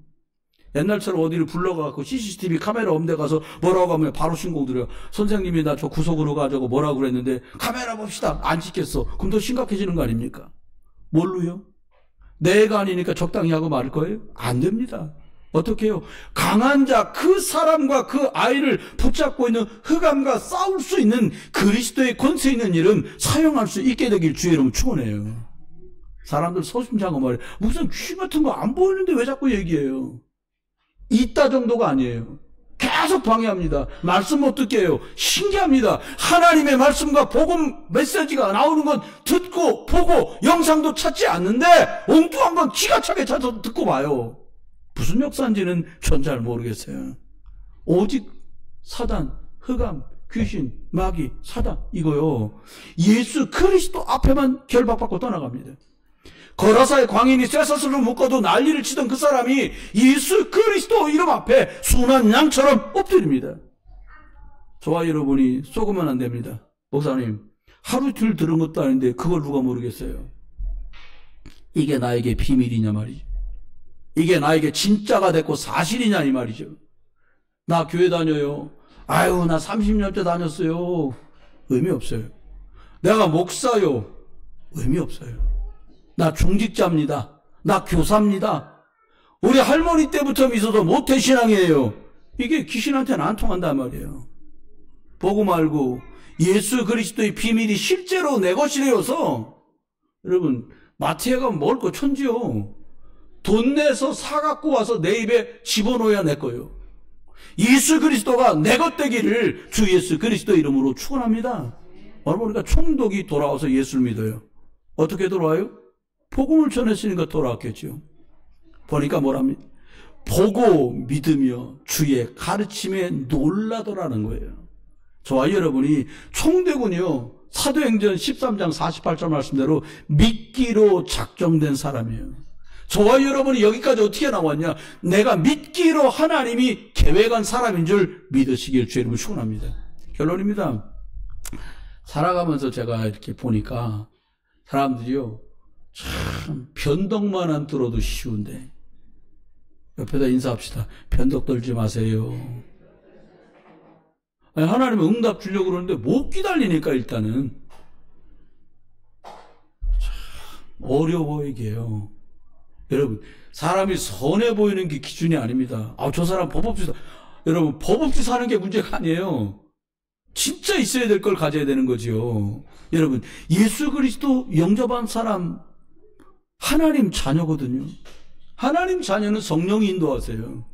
S1: 옛날처럼 어디를 불러가고 CCTV 카메라 없는 데 가서 뭐라고 하면 바로 신고 드려요. 선생님이 나 저 구석으로 가자고 뭐라고 그랬는데 카메라 봅시다. 안 찍겠어. 그럼 더 심각해지는 거 아닙니까? 뭘로요? 내가 아니니까 적당히 하고 말을 거예요? 안 됩니다. 어떻게 해요? 강한 자, 그 사람과 그 아이를 붙잡고 있는 흑암과 싸울 수 있는 그리스도의 권세 있는 이름 사용할 수 있게 되길 주의 이름으로 축원해요. 사람들 소심장어 말이에요. 무슨 귀 같은 거 안 보이는데 왜 자꾸 얘기해요? 있다 정도가 아니에요. 계속 방해합니다. 말씀 못 듣게 해요. 신기합니다. 하나님의 말씀과 복음 메시지가 나오는 건 듣고 보고 영상도 찾지 않는데 엉뚱한 건 기가 차게 찾아서 듣고 봐요. 무슨 역사인지는 전 잘 모르겠어요. 오직 사단, 흑암, 귀신, 마귀, 사단 이거요, 예수 그리스도 앞에만 결박받고 떠나갑니다. 거라사의 광인이 쇠사슬로 묶어도 난리를 치던 그 사람이 예수 그리스도 이름 앞에 순한 양처럼 엎드립니다. 저와 여러분이 속으면 안 됩니다. 목사님, 하루 이틀 들은 것도 아닌데 그걸 누가 모르겠어요. 이게 나에게 비밀이냐 말이죠. 이게 나에게 진짜가 됐고 사실이냐 이 말이죠. 나 교회 다녀요. 아유, 나 30년째 다녔어요. 의미 없어요. 내가 목사요. 의미 없어요. 나 중직자입니다. 나 교사입니다. 우리 할머니 때부터 믿어도 모태신앙이에요. 이게 귀신한테는 안 통한단 말이에요. 보고 말고 예수 그리스도의 비밀이 실제로 내 것이래요서 여러분 마트에 가면 먹을 거 천지요. 돈 내서 사갖고 와서 내 입에 집어넣어야 내 거예요. 예수 그리스도가 내 것 되기를 주 예수 그리스도 이름으로 축원합니다. 그러니까 총독이 돌아와서 예수를 믿어요. 어떻게 돌아와요? 복음을 전했으니까 돌아왔겠죠. 보니까 뭐랍니까? 보고 믿으며 주의 가르침에 놀라더라는 거예요. 저와 여러분이 총대군이요. 사도행전 13장 48절 말씀대로 믿기로 작정된 사람이에요. 저와 여러분이 여기까지 어떻게 나왔냐? 내가 믿기로 하나님이 계획한 사람인 줄 믿으시길 주의 이름으로 축원합니다. 결론입니다. 살아가면서 제가 이렇게 보니까 사람들이요. 참 변덕만 안 들어도 쉬운데 옆에다 인사합시다. 변덕 떨지 마세요. 아니, 하나님은 응답 주려고 그러는데 못 기다리니까 일단은 참 어려워 이게요. 여러분 사람이 선해 보이는 게 기준이 아닙니다. 저 사람 법 없이 여러분 법 없이 사는 게 문제가 아니에요. 진짜 있어야 될 걸 가져야 되는 거지요. 여러분 예수 그리스도 영접한 사람 하나님 자녀거든요. 하나님 자녀는 성령이 인도하세요.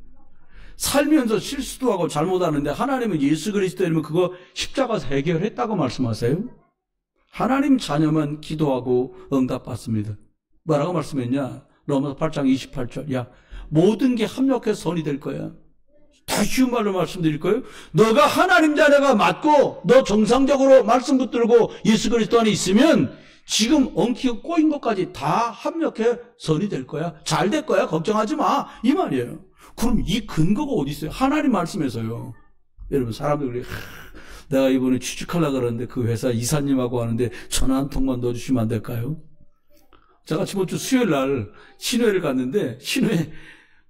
S1: 살면서 실수도 하고 잘못하는데 하나님은 예수 그리스도 이러면 그거 십자가에서 해결했다고 말씀하세요? 하나님 자녀만 기도하고 응답받습니다. 뭐라고 말씀했냐? 로마서 8장 28절. 야, 모든 게 합력해서 선이 될 거야. 다 쉬운 말로 말씀드릴 거예요. 너가 하나님 자녀가 맞고 너 정상적으로 말씀 붙들고 예수 그리스도 안에 있으면 지금 엉키고 꼬인 것까지 다 합력해 선이 될 거야. 잘 될 거야. 걱정하지 마. 이 말이에요. 그럼 이 근거가 어디 있어요? 하나님 말씀에서요. 여러분 사람들이 내가 이번에 취직하려고 그러는데 그 회사 이사님하고 하는데 전화 한 통만 넣어주시면 안 될까요? 제가 저번 주 수요일 날 신회를 갔는데 신회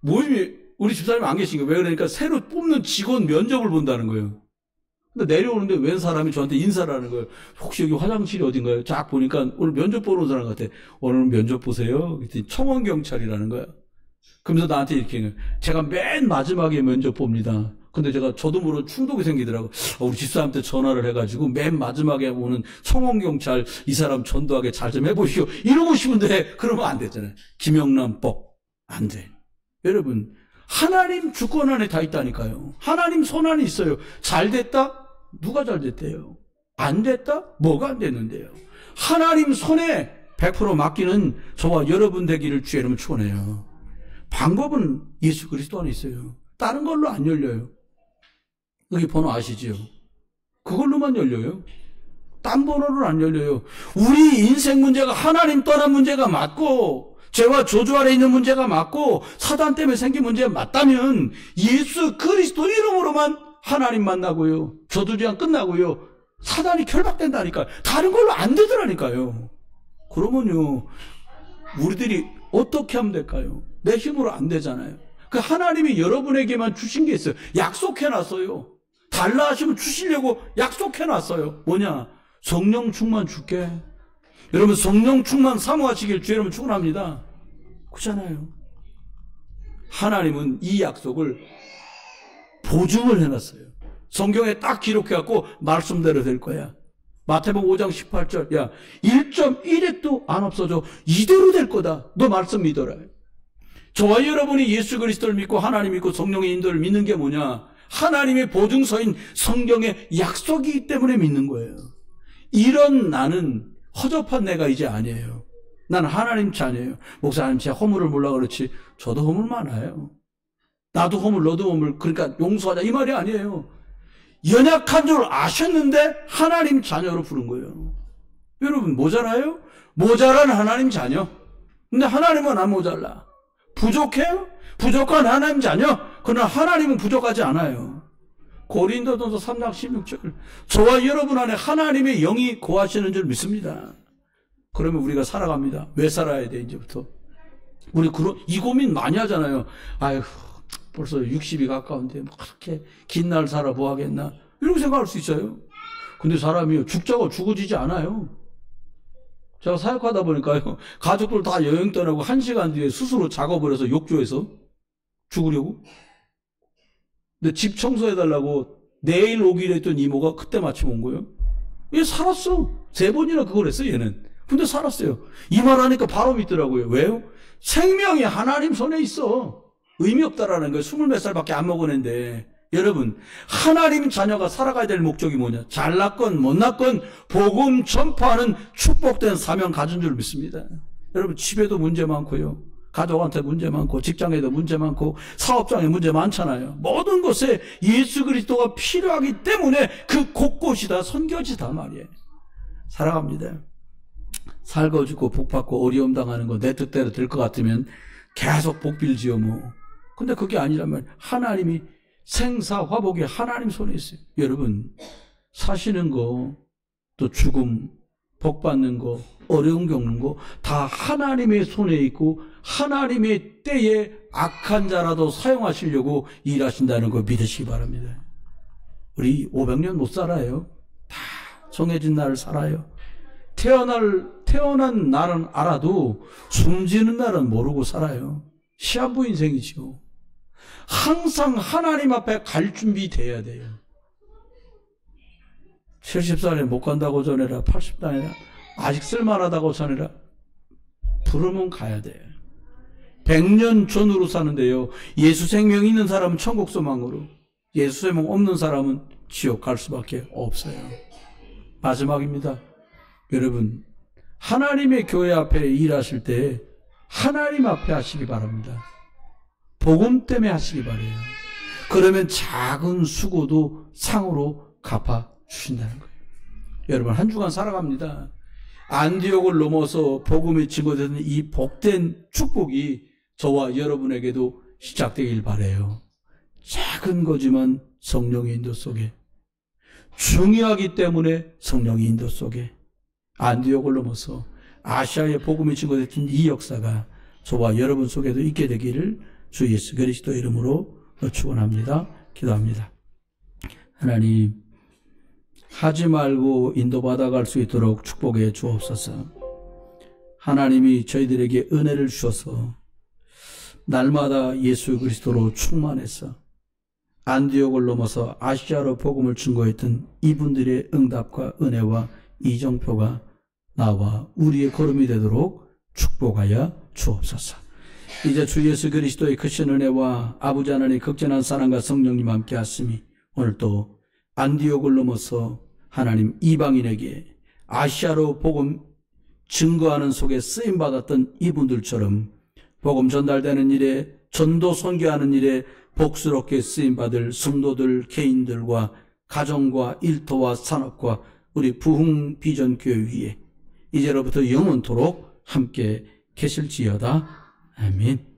S1: 모임이 우리 집사람이 안 계신 거예요. 왜 그러니까 새로 뽑는 직원 면접을 본다는 거예요. 근데 내려오는데 웬 사람이 저한테 인사를 하는 거예요. 혹시 여기 화장실이 어딘가요? 쫙 보니까 오늘 면접 보러 온 사람 같아. 오늘 면접 보세요. 그랬더니 청원경찰이라는 거야. 그러면서 나한테 이렇게 제가 맨 마지막에 면접 봅니다. 근데 제가 저도 모르는 충동이 생기더라고. 우리 집사람한테 전화를 해가지고 맨 마지막에 오는 청원경찰 이 사람 전도하게 잘 좀 해보시오. 이러고 싶은데 그러면 안 되잖아요. 김영란법 안 돼. 여러분 하나님 주권 안에 다 있다니까요. 하나님 손 안에 있어요. 잘 됐다? 누가 잘 됐대요? 안 됐다? 뭐가 안 됐는데요? 하나님 손에 100% 맡기는 저와 여러분 되기를 주의 이름으로 축원해요. 방법은 예수 그리스도 안에 있어요. 다른 걸로 안 열려요. 여기 번호 아시지요? 그걸로만 열려요. 딴 번호는 안 열려요. 우리 인생 문제가 하나님 떠난 문제가 맞고 죄와 저주 아래 있는 문제가 맞고 사단 때문에 생긴 문제가 맞다면 예수 그리스도 이름으로만 하나님 만나고요. 저주제한 끝나고요. 사단이 결박된다니까요. 다른 걸로 안 되더라니까요. 그러면요. 우리들이 어떻게 하면 될까요? 내 힘으로 안 되잖아요. 그 하나님이 여러분에게만 주신 게 있어요. 약속해놨어요. 달라 하시면 주시려고 약속해놨어요. 뭐냐? 성령 충만 줄게. 여러분 성령 충만 사모하시길 주의 이름으로 축원합니다. 그렇잖아요. 하나님은 이 약속을 보증을 해놨어요. 성경에 딱 기록해갖고 말씀대로 될 거야. 마태복음 5장 18절 야 1.1핵도 안 없어져. 이대로 될 거다. 너 말씀 믿어라. 저와 여러분이 예수 그리스도를 믿고 하나님 믿고 성령의 인도를 믿는 게 뭐냐? 하나님의 보증서인 성경의 약속이기 때문에 믿는 거예요. 이런 나는 허접한 내가 이제 아니에요. 나는 하나님 자녀예요. 목사님 제 허물을 몰라 그렇지 저도 허물 많아요. 나도 허물 너도 허물 그러니까 용서하자 이 말이 아니에요. 연약한 줄 아셨는데 하나님 자녀로 부른 거예요. 여러분 모자라요? 모자란 하나님 자녀. 근데 하나님은 안 모자라. 부족해요? 부족한 하나님 자녀. 그러나 하나님은 부족하지 않아요. 고린도전서 3장 16절 저와 여러분 안에 하나님의 영이 거하시는 줄 믿습니다. 그러면 우리가 살아갑니다. 왜 살아야 돼 이제부터? 우리 이 고민 많이 하잖아요. 아휴 벌써 60이 가까운데 뭐 그렇게 긴 날 살아 뭐 하겠나 이렇게 생각할 수 있어요. 근데 사람이 죽자고 죽어지지 않아요. 제가 사역하다 보니까요, 가족들 다 여행 떠나고 1시간 뒤에 스스로 작업을 해서 욕조에서 죽으려고. 근데 집 청소해달라고 내일 오기로 했던 이모가 그때 마침 온 거예요. 얘 살았어. 3번이나 그걸 했어, 얘는. 근데 살았어요. 이 말 하니까 바로 믿더라고요. 왜요? 생명이 하나님 손에 있어. 의미 없다라는 거예요. 20몇 살밖에 안 먹었는데. 여러분, 하나님 자녀가 살아가야 될 목적이 뭐냐? 잘났건 못났건 복음 전파하는 축복된 사명 가진 줄 믿습니다. 여러분, 집에도 문제 많고요. 가족한테 문제 많고, 직장에도 문제 많고, 사업장에 문제 많잖아요. 모든 것에 예수 그리스도가 필요하기 때문에 그 곳곳이 다 선교지다 말이에요. 살아갑니다. 살고 죽고 복받고 어려움 당하는 거 내 뜻대로 될 것 같으면 계속 복빌지요 뭐. 근데 그게 아니라면 하나님이 생사화복이 하나님 손에 있어요. 여러분, 사시는 거, 또 죽음, 복받는 거, 어려움 겪는 거 다 하나님의 손에 있고 하나님의 때에 악한 자라도 사용하시려고 일하신다는 거 믿으시기 바랍니다. 우리 500년 못 살아요. 다 정해진 날을 살아요. 태어난 날은 알아도 숨지는 날은 모르고 살아요. 시한부 인생이죠. 항상 하나님 앞에 갈 준비 돼야 돼요. 70살에 못 간다고 전해라. 80살에 아직 쓸만하다고 전해라. 부르면 가야 돼요. 100년 전으로 사는데요. 예수 생명 있는 사람은 천국 소망으로, 예수 생명 없는 사람은 지옥 갈 수밖에 없어요. 마지막입니다. 여러분, 하나님의 교회 앞에 일하실 때 하나님 앞에 하시기 바랍니다. 복음 때문에 하시기 바래요. 그러면 작은 수고도 상으로 갚아 주신다는 거예요. 여러분, 한 주간 살아갑니다. 안디옥을 넘어서 복음이 증거되는 이 복된 축복이 저와 여러분에게도 시작되길 바래요. 작은 거지만 성령의 인도 속에, 중요하기 때문에 성령의 인도 속에 안디옥을 넘어서 아시아의 복음이 증거됐던 이 역사가 저와 여러분 속에도 있게 되기를 주 예수 그리스도 이름으로 축원합니다. 기도합니다. 하나님, 하지 말고 인도받아갈 수 있도록 축복해 주옵소서. 하나님이 저희들에게 은혜를 주셔서 날마다 예수 그리스도로 충만해서 안디옥을 넘어서 아시아로 복음을 증거했던 이분들의 응답과 은혜와 이정표가 나와 우리의 걸음이 되도록 축복하여 주옵소서. 이제 주 예수 그리스도의 크신 은혜와 아버지 하나님의 극진한 사랑과 성령님 함께 하심이 오늘도 안디옥을 넘어서 하나님 이방인에게 아시아로 복음 증거하는 속에 쓰임받았던 이분들처럼 복음 전달되는 일에, 전도 선교하는 일에 복스럽게 쓰임받을 성도들, 개인들과 가정과 일터와 산업과 우리 부흥 비전 교회 위에 이제로부터 영원토록 함께 계실지어다. 아멘.